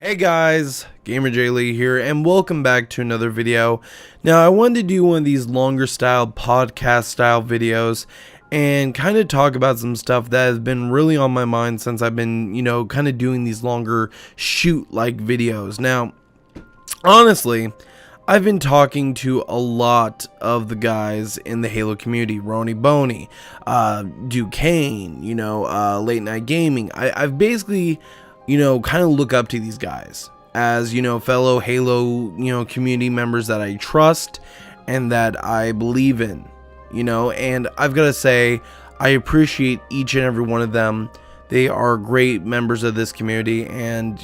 Hey guys, GamerJlee here, and welcome back to another video. Now, I wanted to do one of these longer style, podcast style videos and kind of talk about some stuff that has been really on my mind since I've been, kind of doing these longer shoot-like videos. Now, honestly, I've been talking to a lot of the guys in the Halo community, Rony Boney, Duquesne, Late Night Gaming. I've basically kind of look up to these guys as, fellow Halo, community members that I trust and that I believe in, and I've got to say, I appreciate each and every one of them. They are great members of this community, and,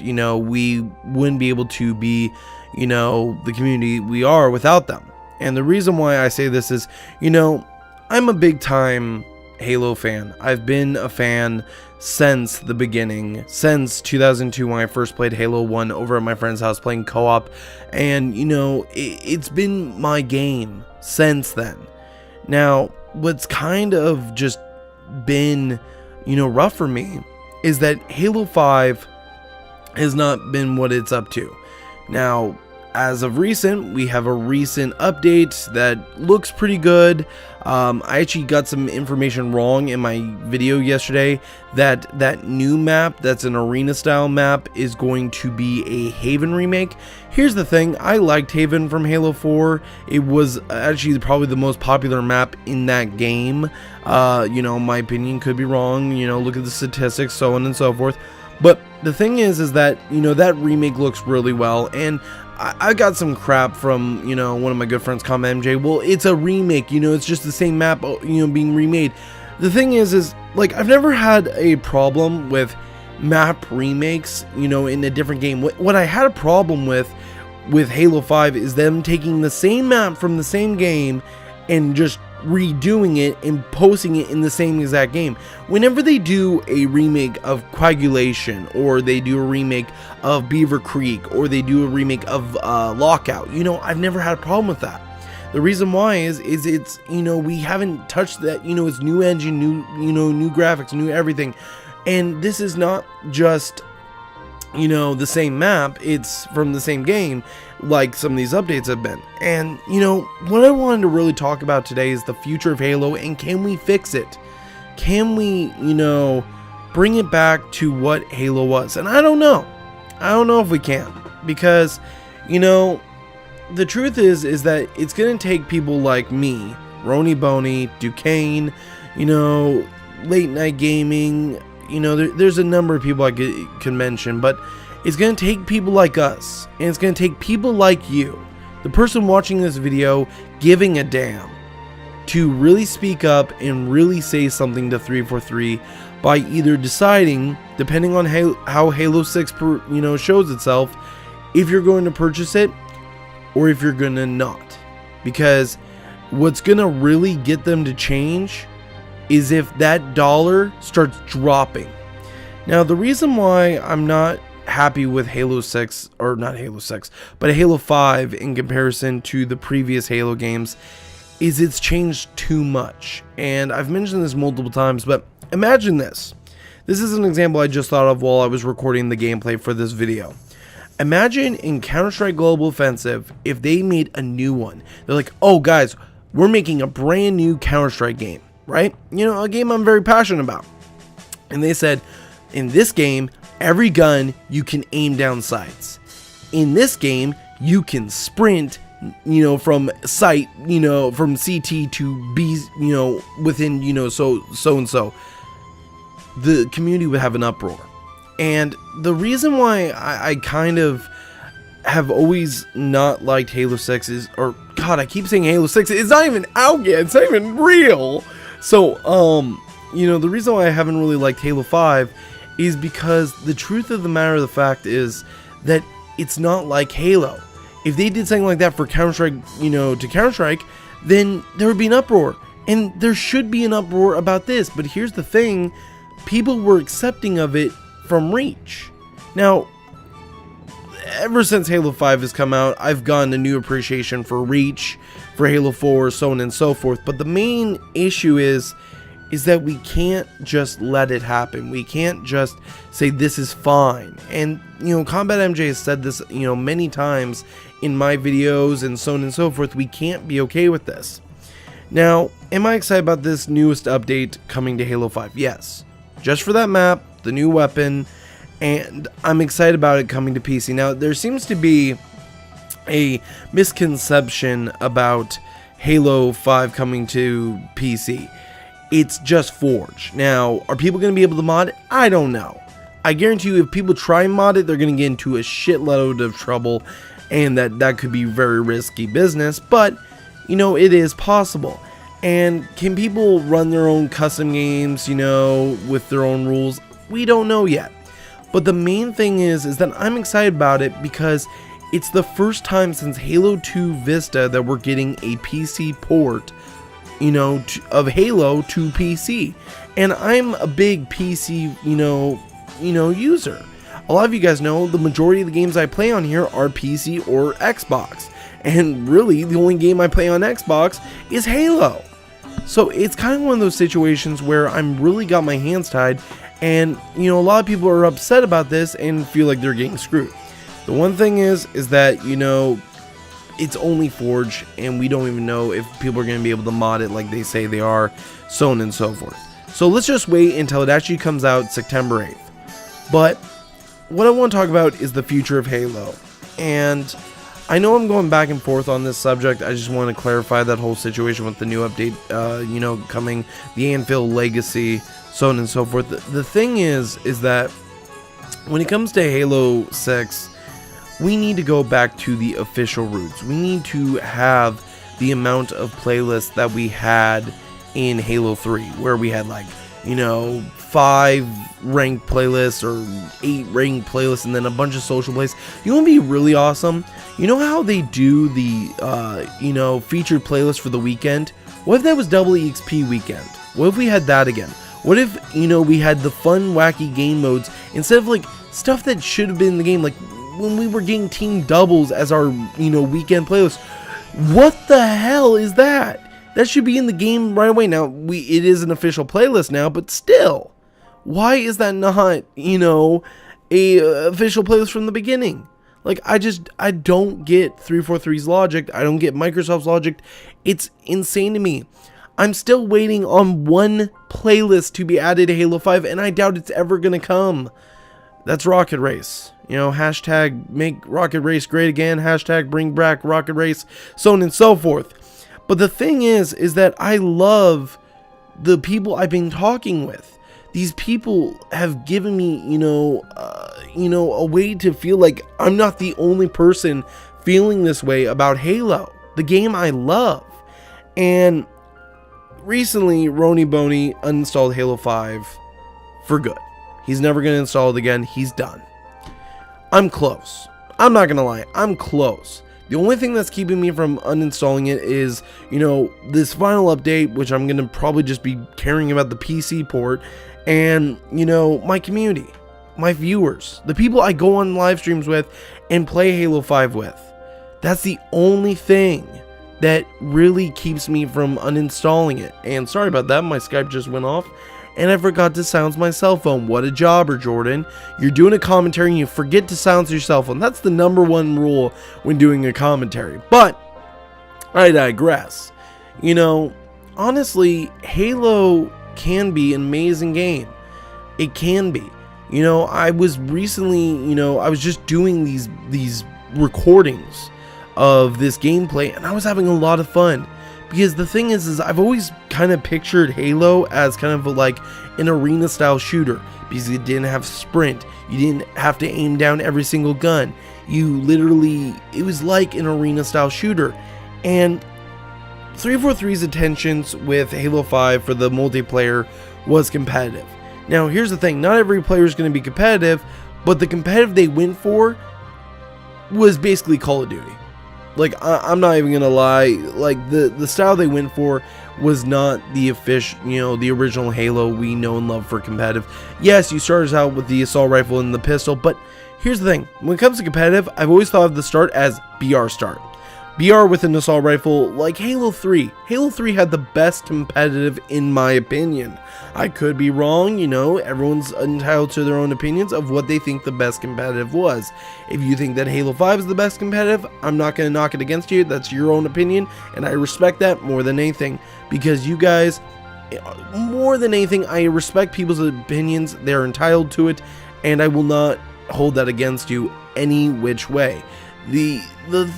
we wouldn't be able to be, the community we are without them. And the reason why I say this is, I'm a big time Halo fan. I've been a fan since the beginning, since 2002 when I first played Halo 1 over at my friend's house playing co-op, and it's been my game since then. Now, what's kind of just been rough for me is that Halo 5 has not been what it's up to. Now, as of recent, we have a recent update that looks pretty good. I actually got some information wrong in my video yesterday that new map that's an arena style map is going to be a Haven remake. Here's the thing, I liked Haven from Halo 4. It was actually probably the most popular map in that game. My opinion could be wrong, look at the statistics, so on and so forth. But the thing is that, that remake looks really well, and I got some crap from, one of my good friends, MJ. Well, it's a remake, it's just the same map, being remade. The thing is like, I've never had a problem with map remakes, in a different game. What I had a problem with Halo 5 is them taking the same map from the same game and just redoing it and posting it in the same exact game. Whenever they do a remake of Coagulation, or they do a remake of Beaver Creek, or they do a remake of Lockout, I've never had a problem with that. The reason why is it's, we haven't touched that, it's new engine, new graphics, new everything. And this is not just, the same map, it's from the same game, like some of these updates have been. And, what I wanted to really talk about today is the future of Halo, and can we fix it? Can we, bring it back to what Halo was? And I don't know. I don't know if we can, because, the truth is that it's going to take people like me, Rony Boney, Duquesne, Late Night Gaming, there's a number of people I can mention, but it's going to take people like us, and it's going to take people like you, the person watching this video, giving a damn, to really speak up and really say something to 343 by either deciding, depending on how Halo 6 shows itself, if you're going to purchase it or if you're going to not. Because what's going to really get them to change is if that dollar starts dropping. Now, the reason why I'm not happy with Halo 6, or not Halo 6, but Halo 5 in comparison to the previous Halo games, is it's changed too much. And I've mentioned this multiple times, but imagine this. This is an example I just thought of while I was recording the gameplay for this video. Imagine in Counter-Strike Global Offensive if they made a new one. They're like, oh guys, we're making a brand new Counter-Strike game, right? A game I'm very passionate about. And they said, in this game, every gun you can aim down sights. In this game, you can sprint, from sight, from CT to B, within, so and so. The community would have an uproar. And the reason why I kind of have always not liked Halo 6 is, or God, I keep saying Halo 6, it's not even out yet, it's not even real. So, the reason why I haven't really liked Halo 5 is because the truth of the matter of the fact is that it's not like Halo. If they did something like that for Counter-Strike, to Counter-Strike, then there would be an uproar. And there should be an uproar about this. But here's the thing, people were accepting of it from Reach. Now, ever since Halo 5 has come out, I've gotten a new appreciation for Reach, for Halo 4, so on and so forth. But the main issue is that we can't just let it happen. We can't just say this is fine. And Combat MJ has said this, many times in my videos and so on and so forth. We can't be okay with this. Now, am I excited about this newest update coming to Halo 5? Yes. Just for that map, the new weapon, and I'm excited about it coming to PC. Now, there seems to be a misconception about Halo 5 coming to PC. It's just Forge. Now, are people going to be able to mod it? I don't know. I guarantee you if people try and mod it, they're going to get into a shitload of trouble, and that could be very risky business, but it is possible. And can people run their own custom games, with their own rules? We don't know yet. But the main thing is that I'm excited about it because it's the first time since Halo 2 Vista that we're getting a PC port, of Halo to PC. And I'm a big PC, user. A lot of you guys know the majority of the games I play on here are PC or Xbox. And really, the only game I play on Xbox is Halo. So it's kind of one of those situations where I'm really got my hands tied, and a lot of people are upset about this and feel like they're getting screwed. The one thing is that it's only Forge, and we don't even know if people are going to be able to mod it like they say they are, so on and so forth. So let's just wait until it actually comes out September 8th. But what I want to talk about is the future of Halo, and I know I'm going back and forth on this subject. I just want to clarify that whole situation with the new update, coming, the Anvil Legacy, so on and so forth. The thing is that when it comes to Halo 6, we need to go back to the official roots. We need to have the amount of playlists that we had in Halo 3, where we had 5 ranked playlists or 8 ranked playlists and then a bunch of social plays. You want to be really awesome? You know how they do the featured playlist for the weekend? What if that was double EXP weekend? What if we had that again? What if we had the fun wacky game modes instead of stuff that should have been in the game, like when we were getting team doubles as our weekend playlist? What the hell is that? That should be in the game right away. Now it is an official playlist now, but still, why is that not a official playlist from the beginning? I don't get 343's logic. I don't get Microsoft's logic. It's insane to me. I'm still waiting on one playlist to be added to Halo 5, and I doubt it's ever gonna come. That's Rocket Race. Hashtag make Rocket Race great again. Hashtag bring back Rocket Race, so on and so forth. But the thing is that I love the people I've been talking with. These people have given me, a way to feel like I'm not the only person feeling this way about Halo, the game I love. And recently, Rony Boney uninstalled Halo 5 for good. He's never going to install it again. He's done. I'm close. I'm not going to lie. I'm close. The only thing that's keeping me from uninstalling it is, this final update, which I'm going to probably just be caring about the PC port, and, my community, my viewers, the people I go on live streams with and play Halo 5 with. That's the only thing that really keeps me from uninstalling it. And sorry about that, my Skype just went off, and I forgot to silence my cell phone. What a jobber, Jordan. You're doing a commentary and you forget to silence your cell phone. That's the #1 rule when doing a commentary. But I digress. Honestly, Halo can be an amazing game. It can be. I was recently, I was just doing these recordings of this gameplay, and I was having a lot of fun. Because the thing is I've always kind of pictured Halo as kind of like an arena style shooter, because it didn't have sprint, you didn't have to aim down every single gun, it was like an arena style shooter. And 343's intentions with Halo 5 for the multiplayer was competitive. Now here's the thing, not every player is going to be competitive, but the competitive they went for was basically Call of Duty. I'm not even gonna lie, the style they went for was not the official, the original Halo we know and love for competitive. Yes, you started out with the assault rifle and the pistol, but here's the thing, when it comes to competitive, I've always thought of the start as BR start. BR with an assault rifle like Halo 3. Halo 3 had the best competitive in my opinion. I could be wrong, you know, everyone's entitled to their own opinions of what they think the best competitive was. If you think that Halo 5 is the best competitive, I'm not going to knock it against you. That's your own opinion, and I respect that more than anything, because you guys, more than anything, I respect people's opinions. They're entitled to it, and I will not hold that against you any which way. The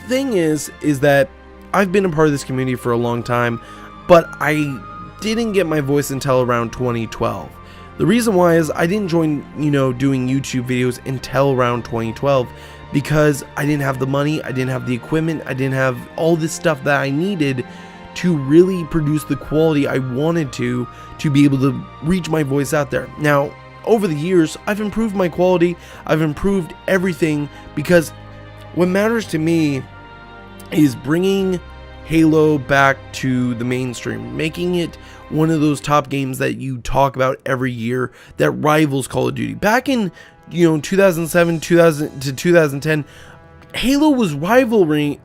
thing is that I've been a part of this community for a long time, but I didn't get my voice until around 2012. The reason why is I didn't join, you know, doing YouTube videos until around 2012 because I didn't have the money, I didn't have the equipment, I didn't have all this stuff that I needed to really produce the quality I wanted to be able to reach my voice out there. Now, over the years, I've improved my quality, I've improved everything, because what matters to me is bringing Halo back to the mainstream, making it one of those top games that you talk about every year that rivals Call of Duty. Back in, you know, 2007 to 2010, Halo was rivaling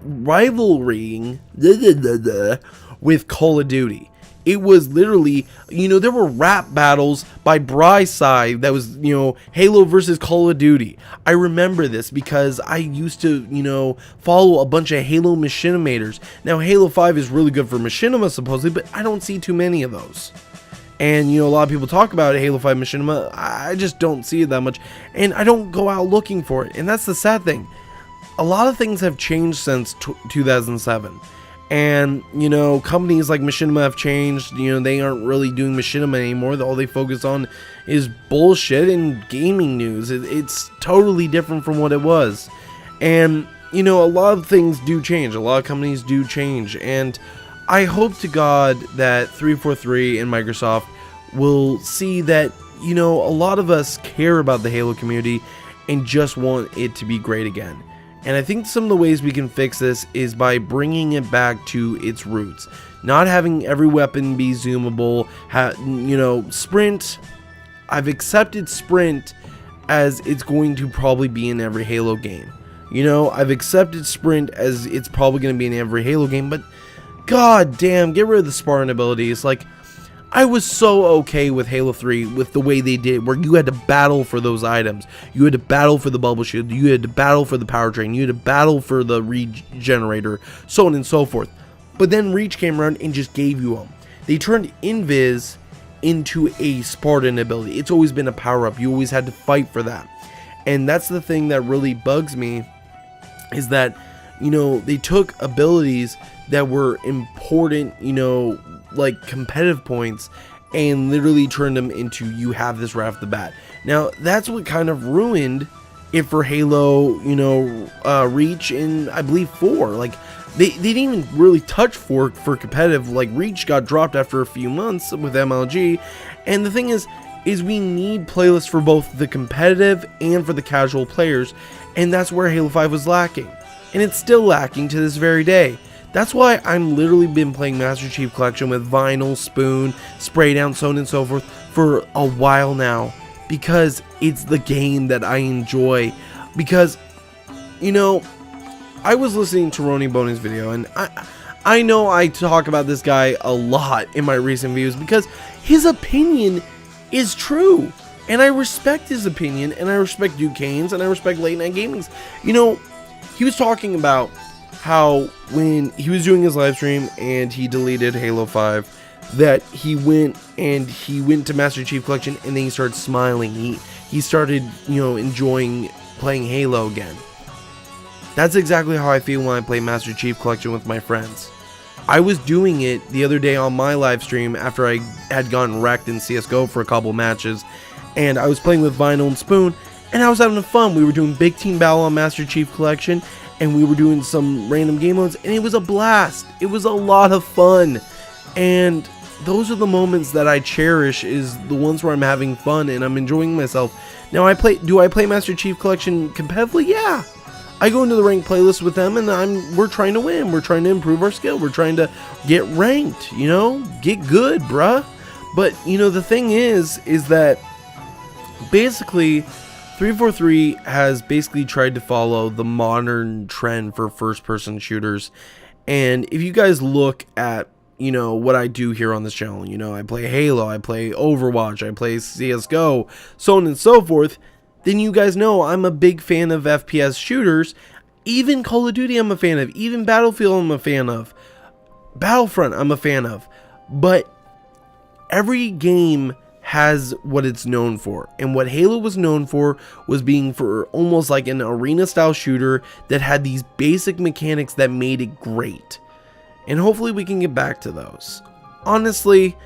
with Call of Duty. It was literally, you know, there were rap battles by Bryside that was, you know, Halo versus Call of Duty. I remember this because I used to, you know, follow a bunch of Halo machinimators. Now, Halo 5 is really good for machinima, supposedly, but I don't see too many of those. And, you know, a lot of people talk about Halo 5 machinima. I just don't see it that much. And I don't go out looking for it. And that's the sad thing. A lot of things have changed since 2007. And, you know, companies like Machinima have changed. You know, they aren't really doing Machinima anymore. All they focus on is bullshit and gaming news. It's totally different from what it was. And, you know, a lot of things do change. A lot of companies do change. And I hope to God that 343 and Microsoft will see that, you know, a lot of us care about the Halo community and just want it to be great again. And I think some of the ways we can fix this is by bringing it back to its roots. Not having every weapon be zoomable. You know, Sprint. I've accepted Sprint as it's going to probably be in every Halo game. You know, I've accepted Sprint as it's probably going to be in every Halo game. But god damn, get rid of the Spartan abilities. Like, I was so okay with Halo 3 with the way they did, where you had to battle for those items. You had to battle for the bubble shield. You had to battle for the powertrain. You had to battle for the regenerator, so on and so forth. But then Reach came around and just gave you them. They turned Invis into a Spartan ability. It's always been a power-up. You always had to fight for that. And that's the thing that really bugs me, is that, you know, they took abilities that were important, you know, like competitive points, and literally turned them into, you have this right off the bat. Now, that's what kind of ruined it for Halo, you know, Reach in, I believe, 4. Like, they didn't even really touch 4 for competitive. Like, Reach got dropped after a few months with MLG. And the thing is we need playlists for both the competitive and for the casual players. And that's where Halo 5 was lacking. And it's still lacking to this very day. That's why I'm literally been playing Master Chief Collection with Vinyl, Spoon, Spray Down, so on and so forth for a while now. Because it's the game that I enjoy. Because, you know, I was listening to Ronnie Boney's video, and I know I talk about this guy a lot in my recent videos because his opinion is true. And I respect his opinion, and I respect Duquesne's, and I respect Late Night Gaming's. You know, he was talking about how when he was doing his live stream and he deleted Halo 5, that he went to Master Chief Collection and then he started smiling. He started, you know, enjoying playing Halo again. That's exactly how I feel when I play Master Chief Collection with my friends. I was doing it the other day on my live stream after I had gotten wrecked in CSGO for a couple matches, and I was playing with Vinyl and Spoon, and I was having fun. We were doing Big Team Battle on Master Chief Collection, and we were doing some random game modes, and it was a blast. It was a lot of fun, and those are the moments that I cherish, is the ones where I'm having fun and I'm enjoying myself. Now, do I play Master Chief Collection competitively? Yeah. I go into the ranked playlist with them, and we're trying to win. We're trying to improve our skill. We're trying to get ranked, you know, get good, bruh. But, you know, the thing is that basically 343 has basically tried to follow the modern trend for first-person shooters, And if you guys look at, you know, what I do here on this channel, you know, I play Halo, I play Overwatch, I play CSGO, so on and so forth, then you guys know I'm a big fan of FPS shooters. Even Call of Duty I'm a fan of, even Battlefield I'm a fan of, Battlefront I'm a fan of. But every game has what it's known for, and what Halo was known for was being for almost like an arena style shooter that had these basic mechanics that made it great. And hopefully we can get back to those. Honestly,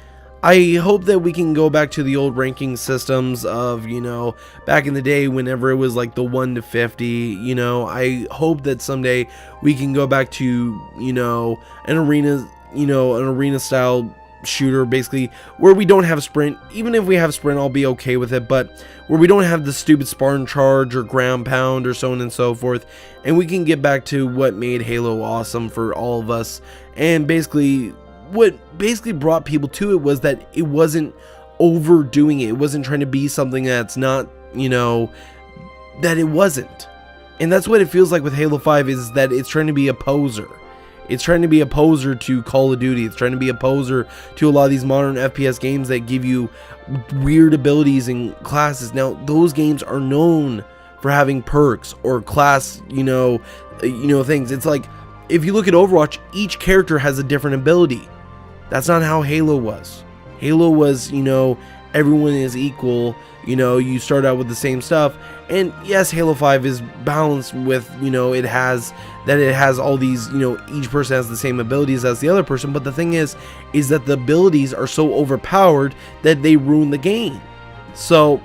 I hope that we can go back to the old ranking systems of, you know, back in the day whenever it was like the 1 to 50, you know. I hope that someday we can go back to, you know, an arena style shooter, basically where we don't have sprint. Even if we have sprint, I'll be okay with it, but where we don't have the stupid Spartan charge or ground pound or so on and so forth, and we can get back to what made Halo awesome for all of us. And basically what brought people to it was that it wasn't overdoing it. It wasn't trying to be something that's not, you know, that it wasn't. And that's what it feels like with Halo 5, is that it's trying to be a poser. It's trying to be a poser to Call of Duty. It's trying to be a poser to a lot of these modern FPS games that give you weird abilities and classes. Now, those games are known for having perks or class, you know, things. It's like, if you look at Overwatch, each character has a different ability. That's not how Halo was. Halo was, you know, everyone is equal. You know, you start out with the same stuff. And yes, Halo 5 is balanced with, you know, it has all these, you know, each person has the same abilities as the other person. But the thing is that the abilities are so overpowered that they ruin the game. So,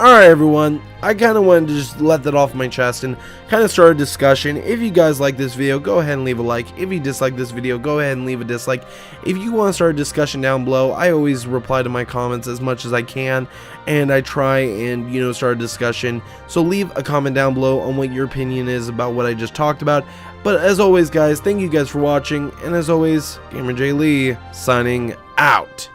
alright everyone, I kind of wanted to just let that off my chest and kind of start a discussion. If you guys like this video, go ahead and leave a like. If you dislike this video, go ahead and leave a dislike. If you want to start a discussion down below, I always reply to my comments as much as I can, and I try and, you know, start a discussion. So leave a comment down below on what your opinion is about what I just talked about. But as always guys, thank you guys for watching, and as always, GamerJlee signing out.